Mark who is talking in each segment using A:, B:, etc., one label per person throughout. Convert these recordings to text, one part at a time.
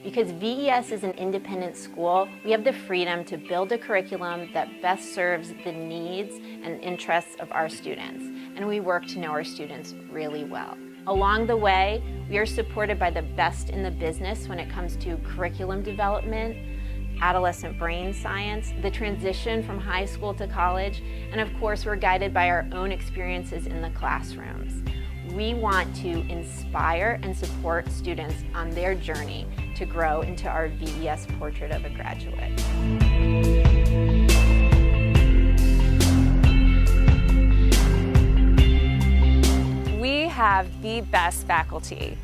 A: Because VES is an independent school, we have the freedom to build a curriculum that best serves the needs and interests of our students, and we work to know our students really well. Along the way, we are supported by the best in the business when it comes to curriculum development, adolescent brain science, the transition from high school to college, and of course, we're guided by our own experiences in the classrooms. We want to inspire and support students on their journey to grow into our VES Portrait of a Graduate.
B: We have the best faculty.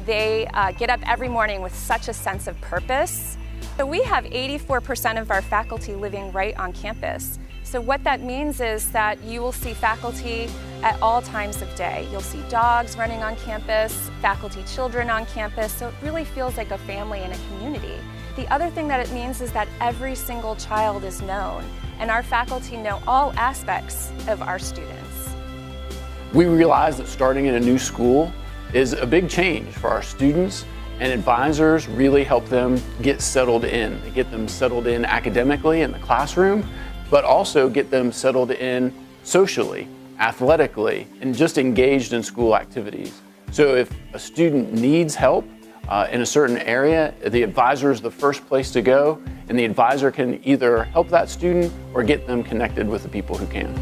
B: They get up every morning with such a sense of purpose. So we have 84% of our faculty living right on campus. So what that means is that you will see faculty at all times of day. You'll see dogs running on campus, faculty children on campus, so it really feels like a family and a community. The other thing that it means is that every single child is known, and our faculty know all aspects of our students.
C: We realize that starting in a new school is a big change for our students, and advisors really help them get settled in. They get them settled in academically in the classroom, but also get them settled in socially, athletically, and just engaged in school activities. So if a student needs help in a certain area, the advisor is the first place to go, and the advisor can either help that student or get them connected with the people who can.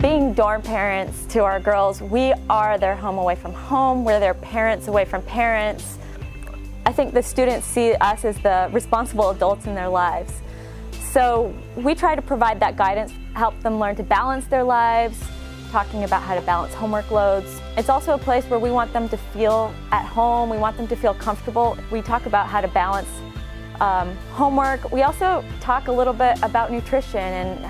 D: Being dorm parents to our girls, we are their home away from home, we're their parents away from parents. I think the students see us as the responsible adults in their lives. So we try to provide that guidance, help them learn to balance their lives, talking about how to balance homework loads. It's also a place where we want them to feel at home, we want them to feel comfortable. We talk about how to balance homework. We also talk a little bit about nutrition and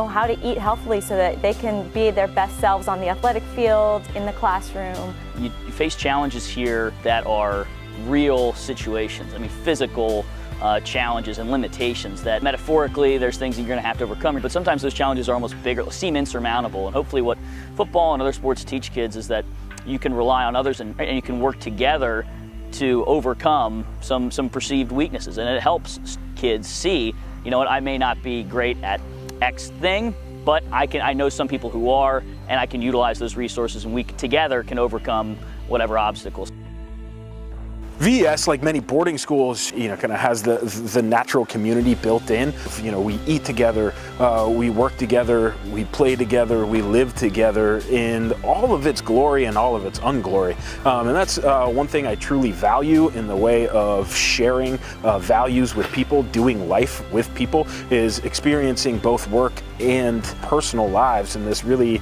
D: how to eat healthily so that they can be their best selves on the athletic field, in the classroom.
E: You face challenges here that are real situations. I mean, physical challenges and limitations that metaphorically there's things that you're going to have to overcome, but sometimes those challenges are almost bigger, seem insurmountable. And hopefully what football and other sports teach kids is that you can rely on others and you can work together to overcome some perceived weaknesses. And it helps kids see, you know what, I may not be great at X thing, but I know some people who are, and I can utilize those resources, and we together can overcome whatever obstacles.
F: VES, like many boarding schools, kind of has the natural community built in. We eat together, we work together, we play together, we live together in all of its glory and all of its unglory. And that's one thing I truly value in the way of sharing values with people, doing life with people, is experiencing both work and personal lives in this really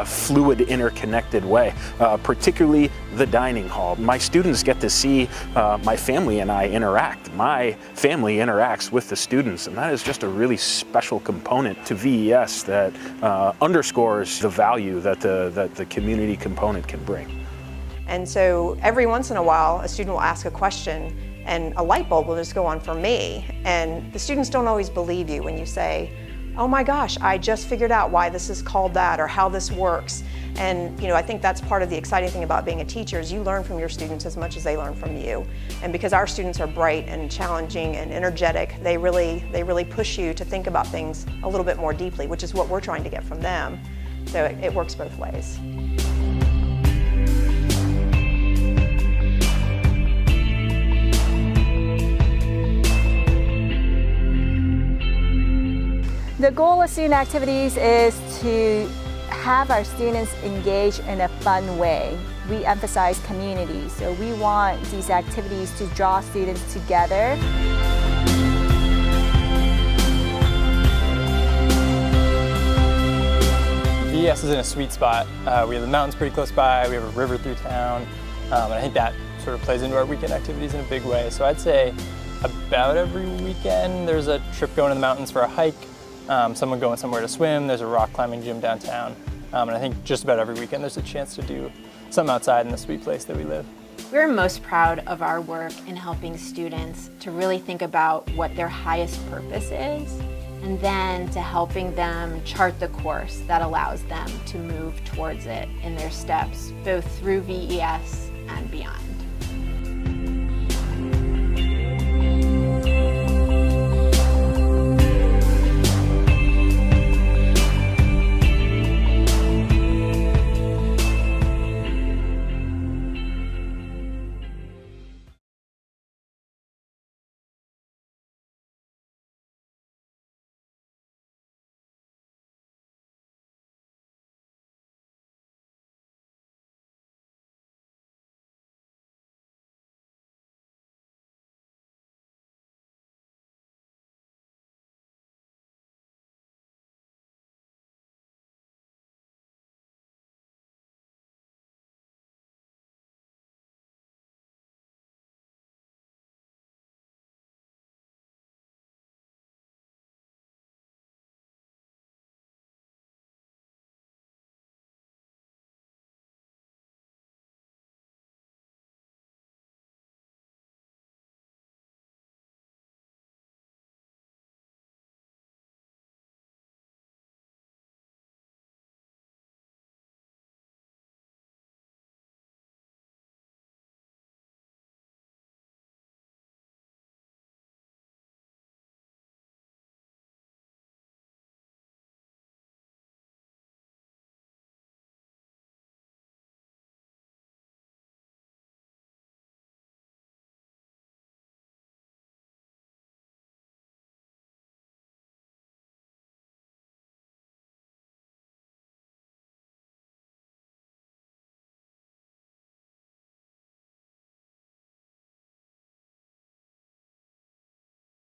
F: fluid, interconnected way, particularly the dining hall. My students get to see my family and I interact. My family interacts with the students, and that is just a really special component to VES that underscores the value that the community component can bring.
G: And so every once in a while, a student will ask a question and a light bulb will just go on for me. And the students don't always believe you when you say, oh my gosh, I just figured out why this is called that or how this works. And I think that's part of the exciting thing about being a teacher is you learn from your students as much as they learn from you. And because our students are bright and challenging and energetic, they really push you to think about things a little bit more deeply, which is what we're trying to get from them. So it works both ways.
D: The goal of student activities is to have our students engage in a fun way. We emphasize community, so we want these activities to draw students together.
H: VES is in a sweet spot. We have the mountains pretty close by, we have a river through town, and I think that sort of plays into our weekend activities in a big way. So I'd say about every weekend there's a trip going to the mountains for a hike, someone going somewhere to swim, there's a rock climbing gym downtown, and I think just about every weekend there's a chance to do something outside in the sweet place that we live.
A: We're most proud of our work in helping students to really think about what their highest purpose is and then to helping them chart the course that allows them to move towards it in their steps, both through VES and beyond.